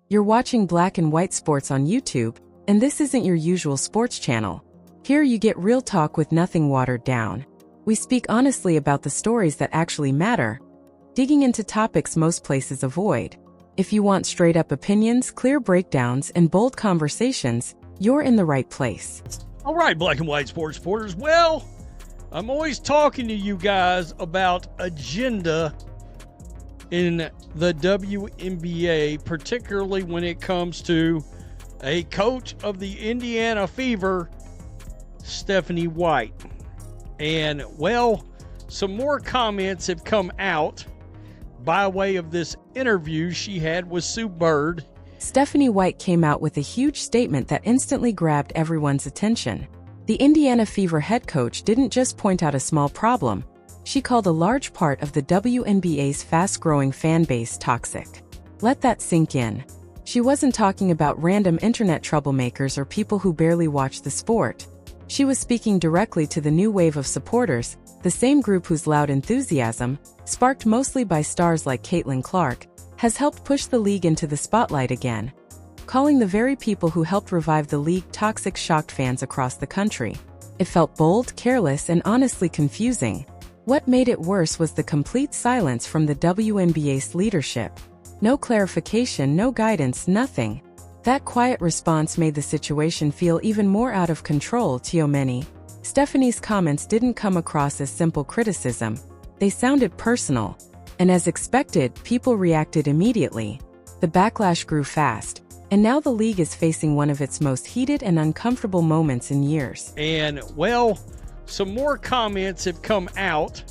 You're watching Black and White Sports on YouTube, and this isn't your usual sports channel. Here you get real talk with nothing watered down. We speak honestly about the stories that actually matter, digging into topics most places avoid. If you want straight-up opinions, clear breakdowns, and bold conversations, you're in the right place. All right, Black and White Sports supporters. Well, I'm always talking to you guys about agenda in the WNBA, particularly when it comes to a coach of the Indiana Fever, Stephanie White. And, well, some more comments have come out by way of this interview she had with Sue Bird. Stephanie White came out with a huge statement that instantly grabbed everyone's attention. The Indiana Fever head coach didn't just point out a small problem. She called a large part of the WNBA's fast-growing fan base toxic. Let that sink in. She wasn't talking about random internet troublemakers or people who barely watch the sport. She was speaking directly to the new wave of supporters, the same group whose loud enthusiasm, sparked mostly by stars like Caitlin Clark, has helped push the league into the spotlight again, calling the very people who helped revive the league toxic, shocked fans across the country. It felt bold, careless, and honestly confusing. What made it worse was the complete silence from the WNBA's leadership. No clarification, no guidance, nothing. That quiet response made the situation feel even more out of control. Tiomeni. Stephanie's comments didn't come across as simple criticism. They sounded personal. And as expected, people reacted immediately. The backlash grew fast, and now the league is facing one of its most heated and uncomfortable moments in years. And, well, some more comments have come out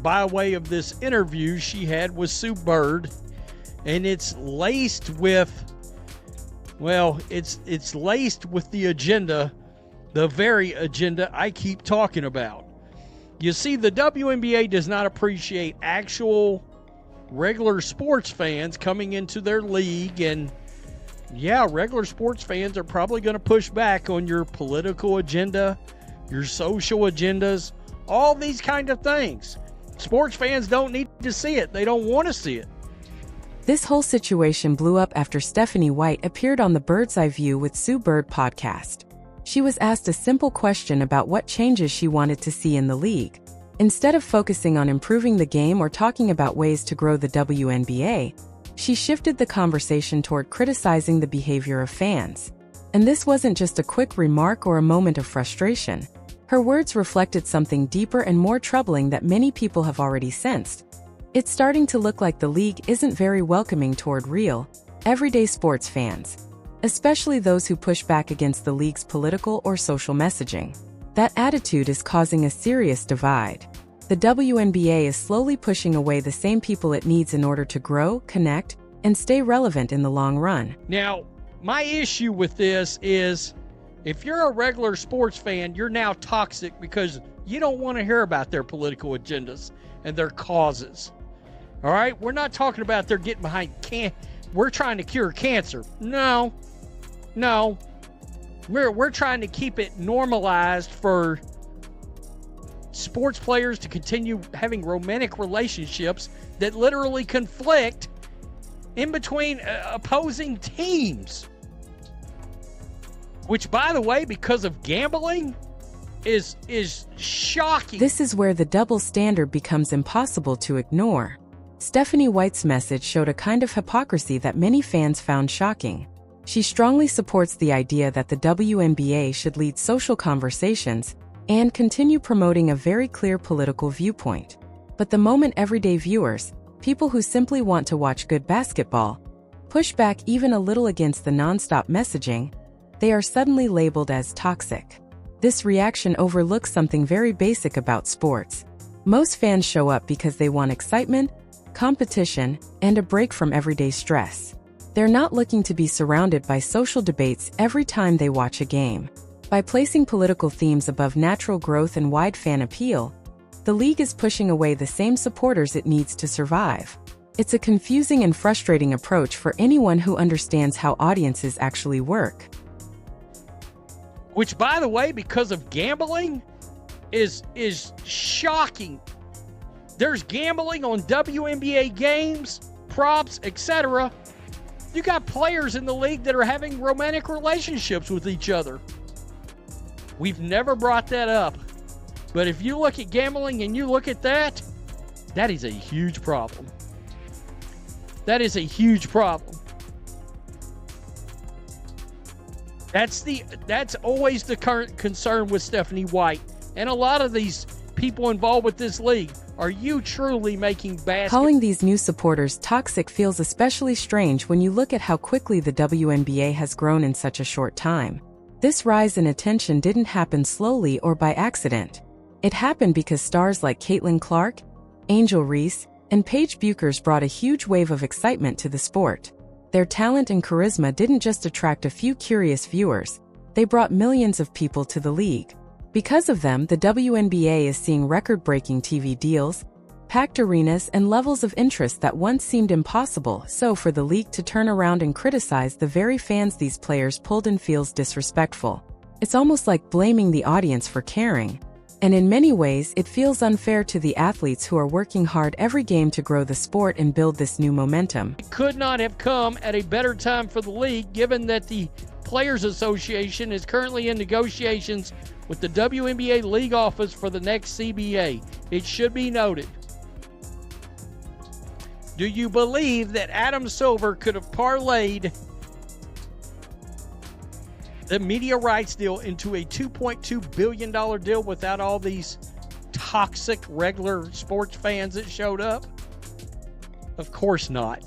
by way of this interview she had with Sue Bird, and it's laced with, well, it's laced with the agenda, the very agenda I keep talking about. You see, the WNBA does not appreciate actual regular sports fans coming into their league, and yeah, regular sports fans are probably going to push back on your political agenda, your social agendas, all these kind of things. Sports fans don't need to see it. They don't want to see it. This whole situation blew up after Stephanie White appeared on the Bird's Eye View with Sue Bird podcast. She was asked a simple question about what changes she wanted to see in the league. Instead of focusing on improving the game or talking about ways to grow the WNBA, she shifted the conversation toward criticizing the behavior of fans. And this wasn't just a quick remark or a moment of frustration. Her words reflected something deeper and more troubling that many people have already sensed. It's starting to look like the league isn't very welcoming toward real, everyday sports fans, especially those who push back against the league's political or social messaging. That attitude is causing a serious divide. The WNBA is slowly pushing away the same people it needs in order to grow, connect, and stay relevant in the long run. Now, my issue with this is, if you're a regular sports fan, you're now toxic because you don't want to hear about their political agendas and their causes. All right? We're not talking about they're getting behind we're trying to cure cancer. No. We're trying to keep it normalized for sports players to continue having romantic relationships that literally conflict in between opposing teams. Which, by the way, because of gambling, is shocking. This is where the double standard becomes impossible to ignore. Stephanie White's message showed a kind of hypocrisy that many fans found shocking. She strongly supports the idea that the WNBA should lead social conversations and continue promoting a very clear political viewpoint. But the moment everyday viewers, people who simply want to watch good basketball, push back even a little against the nonstop messaging, they are suddenly labeled as toxic. This reaction overlooks something very basic about sports. Most fans show up because they want excitement, competition, and a break from everyday stress. They're not looking to be surrounded by social debates every time they watch a game. By placing political themes above natural growth and wide fan appeal, the league is pushing away the same supporters it needs to survive. It's a confusing and frustrating approach for anyone who understands how audiences actually work. Which, by the way, because of gambling, is shocking. There's gambling on WNBA games, props, etc. You got players in the league that are having romantic relationships with each other. We've never brought that up. But if you look at gambling and you look at that, that is a huge problem. That is a huge problem. That's always the current concern with Stephanie White and a lot of these people involved with this league. Are you truly making basketball? Calling these new supporters toxic feels especially strange when you look at how quickly the WNBA has grown in such a short time. This rise in attention didn't happen slowly or by accident. It happened because stars like Caitlin Clark, Angel Reese, and Paige Buchers brought a huge wave of excitement to the sport. Their talent and charisma didn't just attract a few curious viewers, they brought millions of people to the league. Because of them, the WNBA is seeing record-breaking TV deals, packed arenas, and levels of interest that once seemed impossible. So for the league to turn around and criticize the very fans these players pulled in feels disrespectful. It's almost like blaming the audience for caring. And in many ways, it feels unfair to the athletes who are working hard every game to grow the sport and build this new momentum. It could not have come at a better time for the league, given that the Players Association is currently in negotiations with the WNBA league office for the next CBA. It should be noted. Do you believe that Adam Silver could have parlayed the media rights deal into a $2.2 billion deal without all these toxic regular sports fans that showed up? Of course not.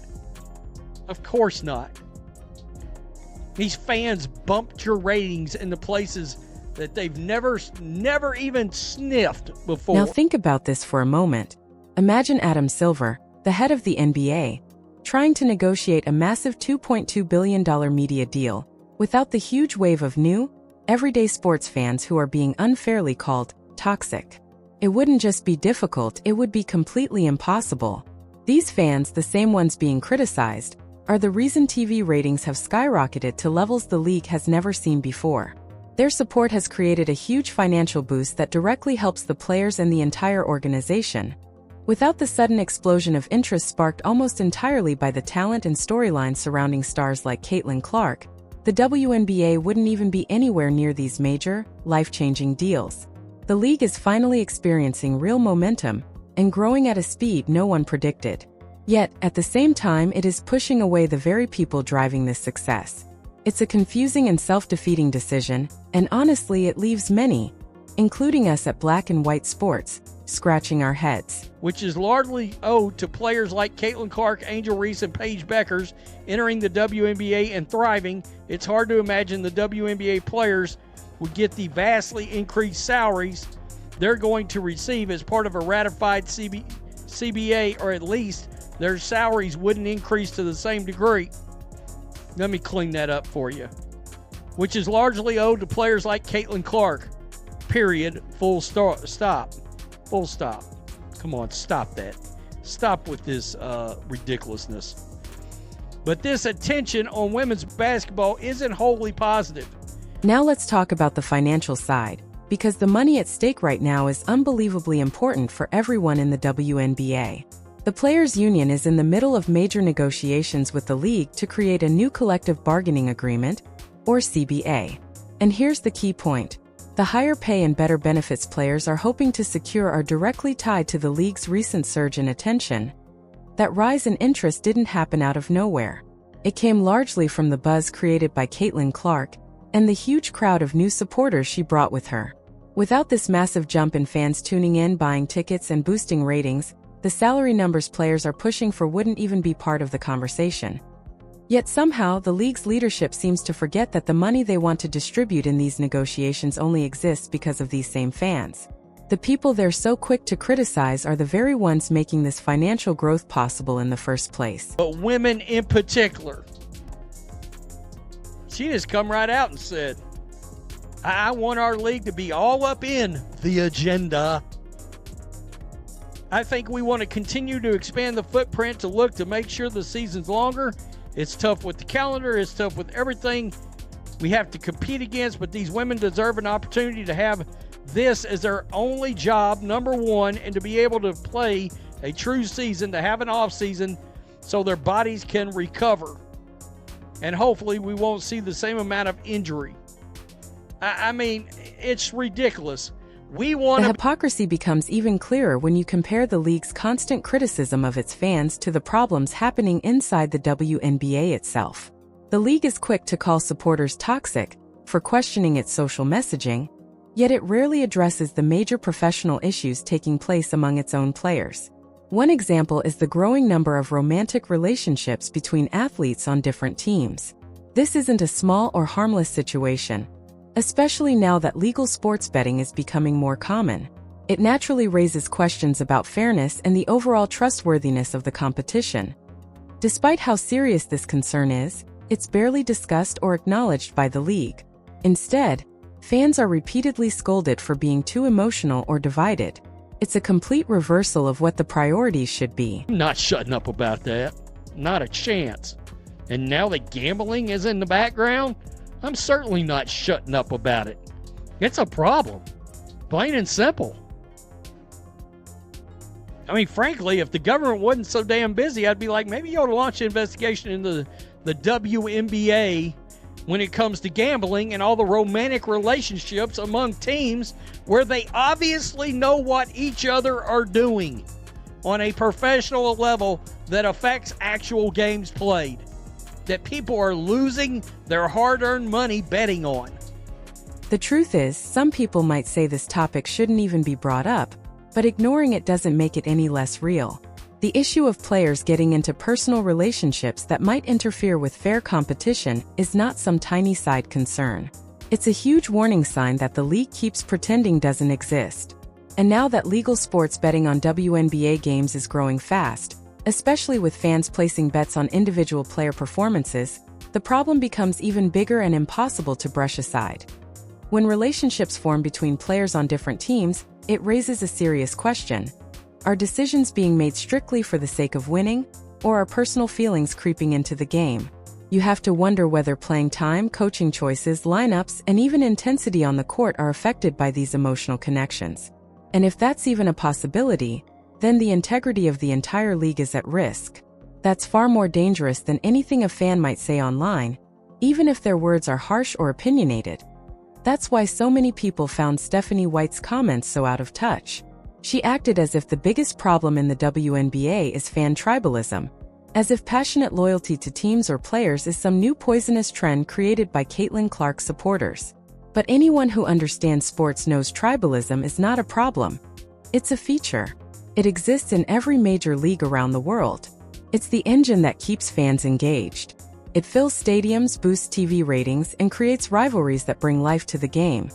Of course not. These fans bumped your ratings into places that they've never even sniffed before. Now think about this for a moment. Imagine Adam Silver, the head of the NBA, trying to negotiate a massive $2.2 billion media deal without the huge wave of new, everyday sports fans who are being unfairly called toxic. It wouldn't just be difficult, it would be completely impossible. These fans, the same ones being criticized, are the reason TV ratings have skyrocketed to levels the league has never seen before. Their support has created a huge financial boost that directly helps the players and the entire organization. Without the sudden explosion of interest sparked almost entirely by the talent and storylines surrounding stars like Caitlin Clark, the WNBA wouldn't even be anywhere near these major, life-changing deals. The league is finally experiencing real momentum and growing at a speed no one predicted. Yet, at the same time, it is pushing away the very people driving this success. It's a confusing and self-defeating decision, and honestly, it leaves many, including us at Black and White Sports, scratching our heads. Which is largely owed to players like Caitlin Clark, Angel Reese, and Paige Buchers entering the WNBA and thriving. It's hard to imagine the WNBA players would get the vastly increased salaries they're going to receive as part of a ratified CBA, or at least their salaries wouldn't increase to the same degree. Let me clean that up for you. Which is largely owed to players like Caitlin Clark. Period. Full stop. Full stop. Come on, stop that. Stop with this ridiculousness. But this attention on women's basketball isn't wholly positive. Now let's talk about the financial side, because the money at stake right now is unbelievably important for everyone in the WNBA. The Players' Union is in the middle of major negotiations with the league to create a new collective bargaining agreement, or CBA. And here's the key point. The higher pay and better benefits players are hoping to secure are directly tied to the league's recent surge in attention. That rise in interest didn't happen out of nowhere. It came largely from the buzz created by Caitlin Clark and the huge crowd of new supporters she brought with her. Without this massive jump in fans tuning in, buying tickets, and boosting ratings, the salary numbers players are pushing for wouldn't even be part of the conversation. Yet somehow, the league's leadership seems to forget that the money they want to distribute in these negotiations only exists because of these same fans. The people they're so quick to criticize are the very ones making this financial growth possible in the first place. But women in particular. She just come right out and said, I want our league to be all up in the agenda. I think we want to continue to expand the footprint to look to make sure the season's longer. It's tough with the calendar. It's tough with everything we have to compete against, but these women deserve an opportunity to have this as their only job, number one, and to be able to play a true season, to have an off season so their bodies can recover. and hopefully we won't see the same amount of injury. I mean, it's ridiculous. We want The hypocrisy becomes even clearer when you compare the league's constant criticism of its fans to the problems happening inside the WNBA itself. The league is quick to call supporters toxic for questioning its social messaging, yet it rarely addresses the major professional issues taking place among its own players. One example is the growing number of romantic relationships between athletes on different teams. This isn't a small or harmless situation, especially now that legal sports betting is becoming more common. It naturally raises questions about fairness and the overall trustworthiness of the competition. Despite how serious this concern is, it's barely discussed or acknowledged by the league. Instead, fans are repeatedly scolded for being too emotional or divided. It's a complete reversal of what the priorities should be. I'm not shutting up about that. Not a chance. And now that gambling is in the background, I'm certainly not shutting up about it. It's a problem. Plain and simple. I mean, frankly, if the government wasn't so damn busy, I'd be like, maybe you ought to launch an investigation into the WNBA when it comes to gambling and all the romantic relationships among teams where they obviously know what each other are doing on a professional level that affects actual games played, that people are losing their hard-earned money betting on. The truth is, some people might say this topic shouldn't even be brought up, but ignoring it doesn't make it any less real. The issue of players getting into personal relationships that might interfere with fair competition is not some tiny side concern. It's a huge warning sign that the league keeps pretending doesn't exist. And now that legal sports betting on WNBA games is growing fast, especially with fans placing bets on individual player performances, the problem becomes even bigger and impossible to brush aside. When relationships form between players on different teams, it raises a serious question. Are decisions being made strictly for the sake of winning, or are personal feelings creeping into the game? You have to wonder whether playing time, coaching choices, lineups, and even intensity on the court are affected by these emotional connections. And if that's even a possibility, then the integrity of the entire league is at risk. That's far more dangerous than anything a fan might say online, even if their words are harsh or opinionated. That's why so many people found Stephanie White's comments so out of touch. She acted as if the biggest problem in the WNBA is fan tribalism, as if passionate loyalty to teams or players is some new poisonous trend created by Caitlin Clark supporters. But anyone who understands sports knows tribalism is not a problem. It's a feature. It exists in every major league around the world. It's the engine that keeps fans engaged. It fills stadiums, boosts TV ratings, and creates rivalries that bring life to the game.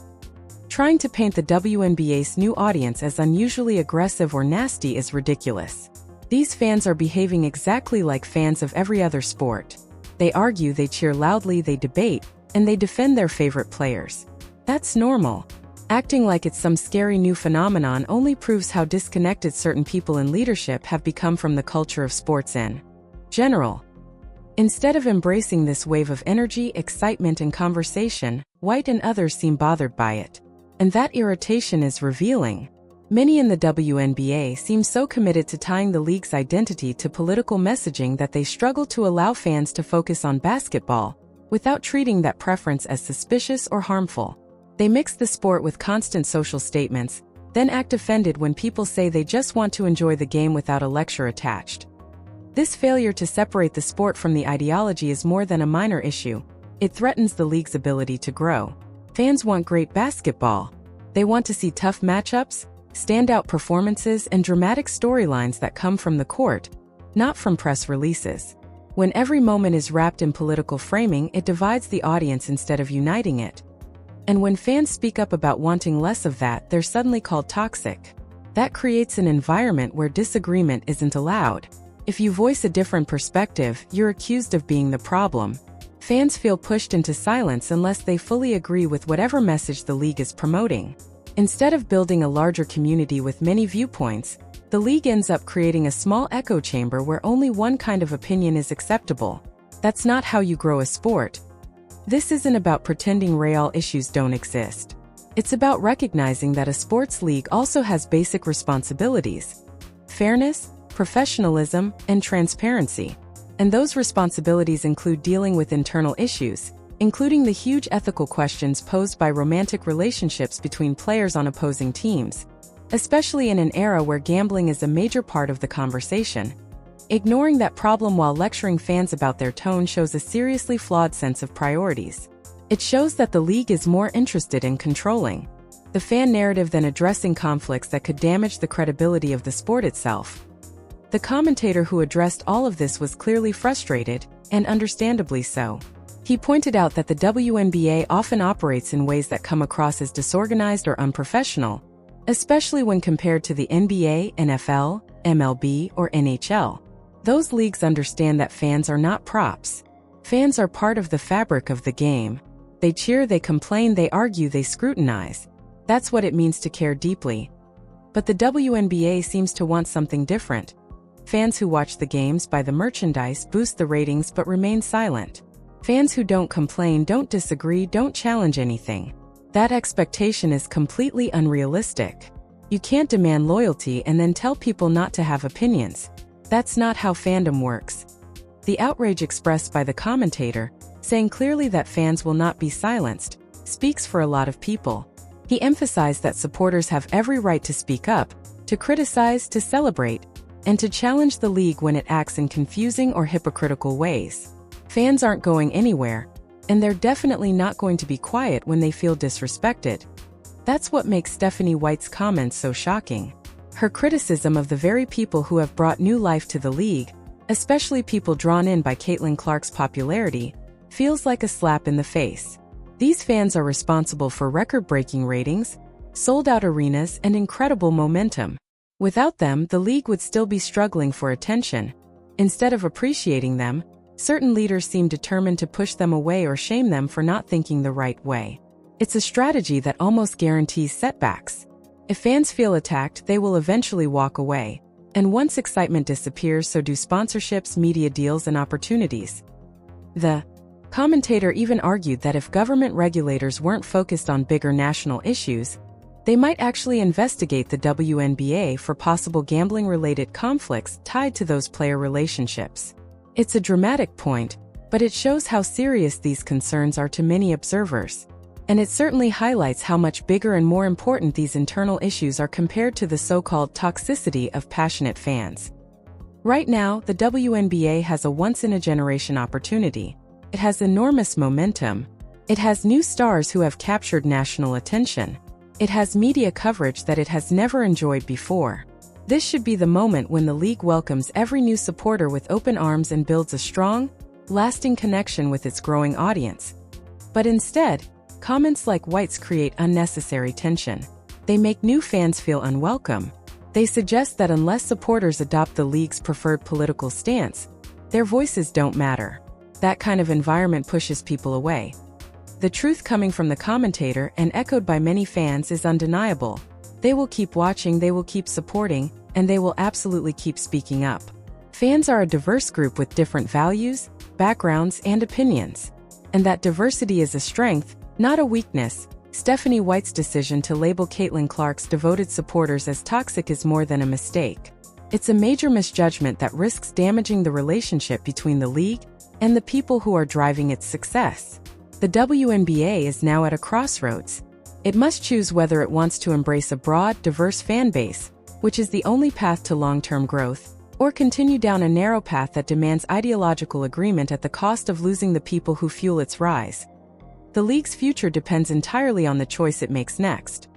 Trying to paint the WNBA's new audience as unusually aggressive or nasty is ridiculous. These fans are behaving exactly like fans of every other sport. They argue, they cheer loudly, they debate, and they defend their favorite players. That's normal. Acting like it's some scary new phenomenon only proves how disconnected certain people in leadership have become from the culture of sports in general. Instead of embracing this wave of energy, excitement, and conversation, White and others seem bothered by it. And that irritation is revealing. Many in the WNBA seem so committed to tying the league's identity to political messaging that they struggle to allow fans to focus on basketball, without treating that preference as suspicious or harmful. They mix the sport with constant social statements, then act offended when people say they just want to enjoy the game without a lecture attached. This failure to separate the sport from the ideology is more than a minor issue. It threatens the league's ability to grow. Fans want great basketball. They want to see tough matchups, standout performances, and dramatic storylines that come from the court, not from press releases. When every moment is wrapped in political framing, it divides the audience instead of uniting it. And when fans speak up about wanting less of that, they're suddenly called toxic. That creates an environment where disagreement isn't allowed. If you voice a different perspective, you're accused of being the problem. Fans feel pushed into silence unless they fully agree with whatever message the league is promoting. Instead of building a larger community with many viewpoints, the league ends up creating a small echo chamber where only one kind of opinion is acceptable. That's not how you grow a sport. This isn't about pretending real issues don't exist. It's about recognizing that a sports league also has basic responsibilities: fairness, professionalism, and transparency. And those responsibilities include dealing with internal issues, including the huge ethical questions posed by romantic relationships between players on opposing teams, especially in an era where gambling is a major part of the conversation. Ignoring that problem while lecturing fans about their tone shows a seriously flawed sense of priorities. It shows that the league is more interested in controlling the fan narrative than addressing conflicts that could damage the credibility of the sport itself. The commentator who addressed all of this was clearly frustrated, and understandably so. He pointed out that the WNBA often operates in ways that come across as disorganized or unprofessional, especially when compared to the NBA, NFL, MLB, or NHL. Those leagues understand that fans are not props. Fans are part of the fabric of the game. They cheer, they complain, they argue, they scrutinize. That's what it means to care deeply. But the WNBA seems to want something different. Fans who watch the games, buy the merchandise, boost the ratings but remain silent. Fans who don't complain, don't disagree, don't challenge anything. That expectation is completely unrealistic. You can't demand loyalty and then tell people not to have opinions. That's not how fandom works. The outrage expressed by the commentator, saying clearly that fans will not be silenced, speaks for a lot of people. He emphasized that supporters have every right to speak up, to criticize, to celebrate, and to challenge the league when it acts in confusing or hypocritical ways. Fans aren't going anywhere, and they're definitely not going to be quiet when they feel disrespected. That's what makes Stephanie White's comments so shocking. Her criticism of the very people who have brought new life to the league, especially people drawn in by Caitlin Clark's popularity, feels like a slap in the face. These fans are responsible for record-breaking ratings, sold-out arenas, and incredible momentum. Without them, the league would still be struggling for attention. Instead of appreciating them, certain leaders seem determined to push them away or shame them for not thinking the right way. It's a strategy that almost guarantees setbacks. If fans feel attacked, they will eventually walk away. And once excitement disappears, so do sponsorships, media deals, and opportunities. The commentator even argued that if government regulators weren't focused on bigger national issues, they might actually investigate the WNBA for possible gambling-related conflicts tied to those player relationships. It's a dramatic point, but it shows how serious these concerns are to many observers. And it certainly highlights how much bigger and more important these internal issues are compared to the so-called toxicity of passionate fans. Right now, the WNBA has a once-in-a-generation opportunity. It has enormous momentum. It has new stars who have captured national attention. It has media coverage that it has never enjoyed before. This should be the moment when the league welcomes every new supporter with open arms and builds a strong, lasting connection with its growing audience. But instead, comments like White's create unnecessary tension. They make new fans feel unwelcome. They suggest that unless supporters adopt the league's preferred political stance, their voices don't matter. That kind of environment pushes people away. The truth coming from the commentator and echoed by many fans is undeniable. They will keep watching, they will keep supporting, and they will absolutely keep speaking up. Fans are a diverse group with different values, backgrounds, and opinions. And that diversity is a strength, not a weakness. Stephanie White's decision to label Caitlin Clark's devoted supporters as toxic is more than a mistake. It's a major misjudgment that risks damaging the relationship between the league and the people who are driving its success. The WNBA is now at a crossroads. It must choose whether it wants to embrace a broad, diverse fan base, which is the only path to long-term growth, or continue down a narrow path that demands ideological agreement at the cost of losing the people who fuel its rise. The league's future depends entirely on the choice it makes next.